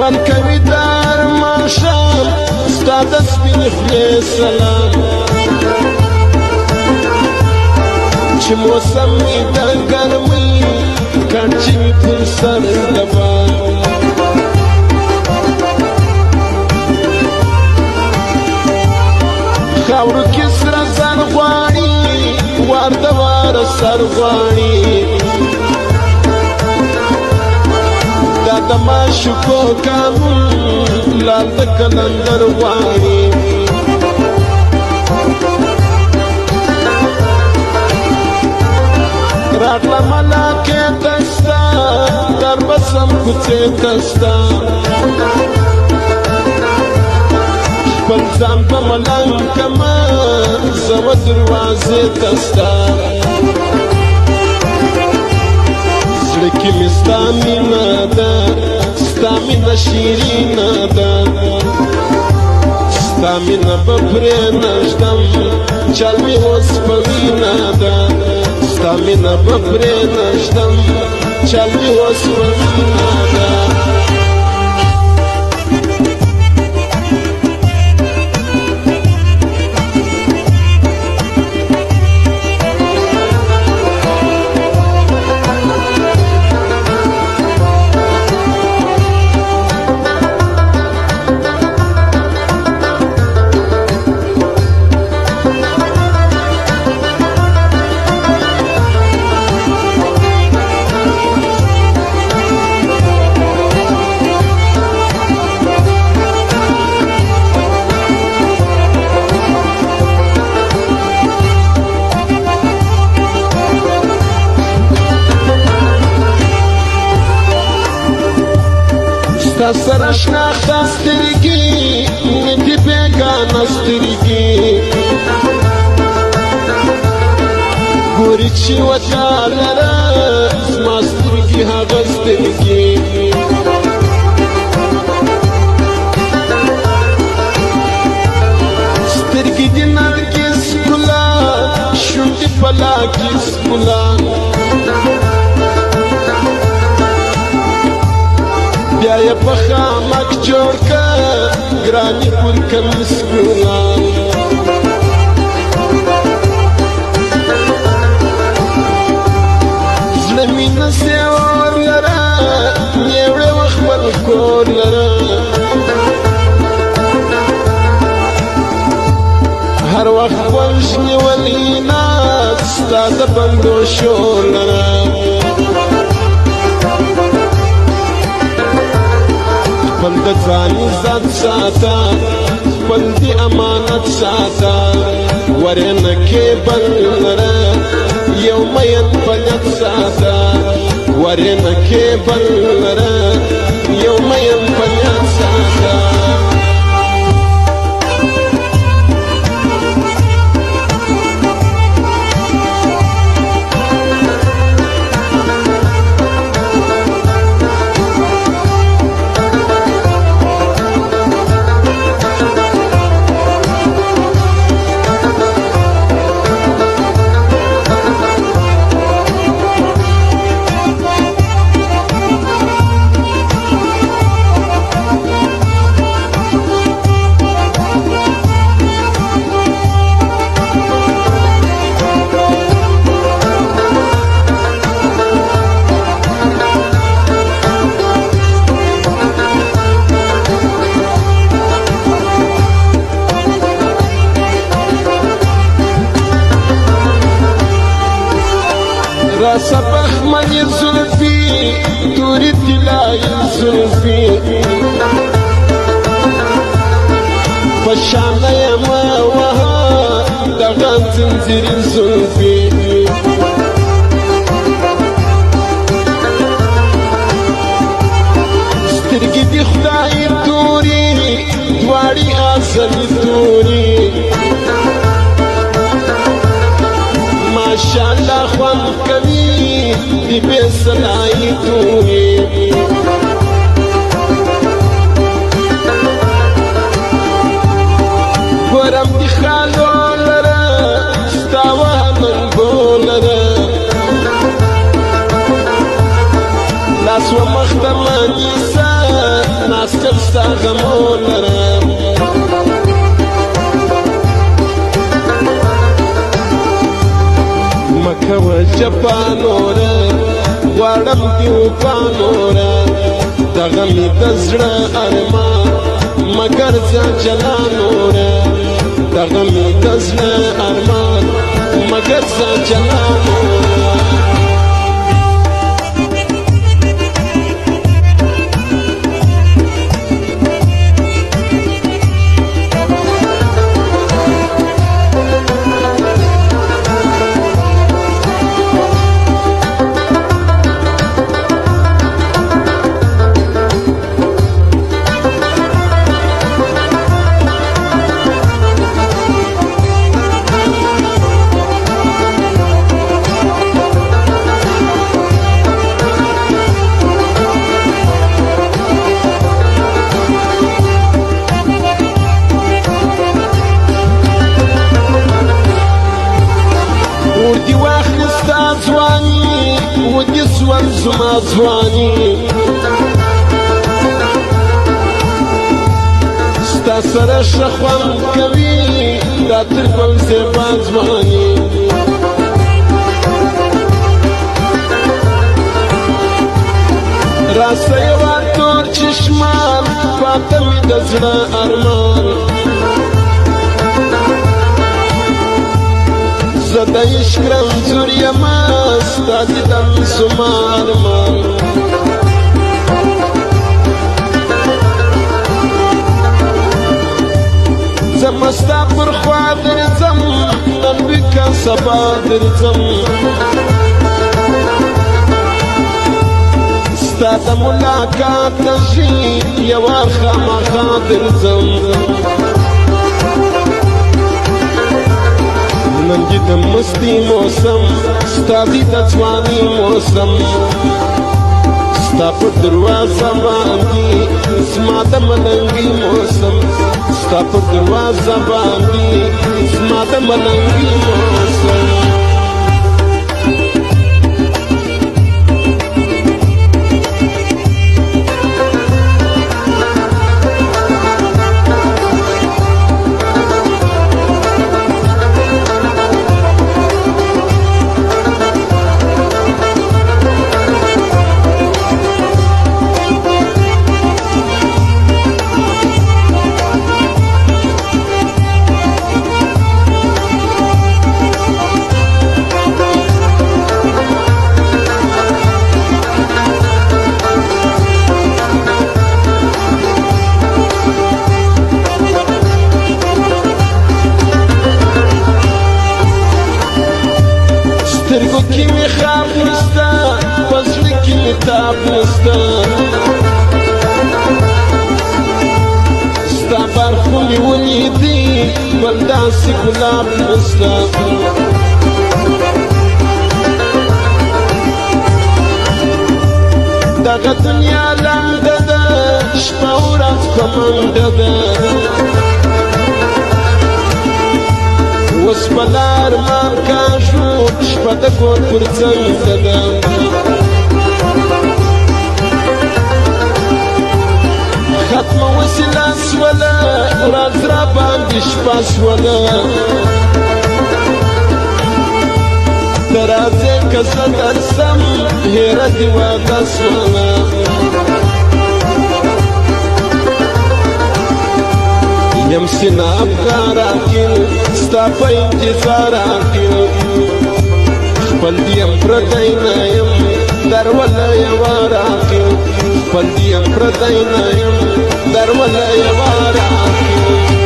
خوند کوي در ماښام ستا د سپینې خولې سلام چې موسم وي د ګرمۍ کڼ چې وي پر سر د بام خاورو کې سره زر غواړي وار د واره سر غواړي دا د معشوقو قانون لال د کلندر غواړي راغله ملاکې ته ستا در بسم کوڅې ته ستا خپل ځان په ملنګ کمه زه و دروازې ته ستا زړه کې مې ستا مینه ده ستا مینه شیرینه ده ستا مینه به پرې نږدم چل مې اوس په وینه ده ستا مینه به پرې نږدم چل مې اوس په وینه ده ستا سره شناخته سترګې نه دي بېګانه سترګې ګوري چې وتا لره زما سترګې هغه سترګې سترګې دي نرګس ښکلا شونډې په لاکس ښکلا بیا یې په خامک جوړ که ګرانې پر کمیس ګلان زړه مې نه سیور لره نیوړې و خپل کور لره هر وخت غوږ نیولی ناست ستا د بندو شور لره خپل د ځان عزت ساته خپل د امانت ساته ورې نه کېبل لره یو مین په نیت ساته ورې نه کېبل لره یو مین په نیت ساته سبخ منی زلفی توری طلای زلفی پشانه ما وها دغن زنجیر زلفی سترګې دي خدای توري دواړي اصلي توري ماشاءالله خوند کوي دی بے صلاحی توی گورم دی خالو لرا ستاوه من بولرا لاس و مختمانی سا ناستم ستا غمو لرم مکوه جپا نوره غواړم دې وفا نوره دغه مې د زړه ارمان مګر زه جلا نوره دغه مې د زړه ارمان مګر زه جلا نوره ودي واخلي ستا ځواني ودي سوال زما ځواني ستا سره ښه خوند کوي دا تر ګل زیبا ځواني راسه یوه تور چشمان پاته مې د زړه ارمان زه د عشق رنځور یمه ستا دیدن زما ارمان زما ستا پر خوا درځم نن وي که سبا درځم ستا د ملاقات نشي یوه خامخا درځم نن دې د مستي موسم ستا دې د ځواني موسم ستا په دروازه باندې زما د ملنګي موسم ستا په دروازه باندې زما د ملنګي موسم سترګو کې مې خواب نسته په زړه کې مې تاب نسته ستا برخو مې ولیدې بل داسې ګلاب نسته دغه دنیا لنډه ده شپه ورځ په منډه ده اوس په لار مار کاږو شپه د کور پر څنډه ده ختمه وسیله سوله ورځ را باندې شپه سوله ته راځې که زه درسم هېره دې واده سوله یم سینه افغان راکړ ستا په انتظار راکړ خپل دې یم پردی نه یم دروله یوه راکړ خپل دې یم پردی نه یم دروله یوه راکړ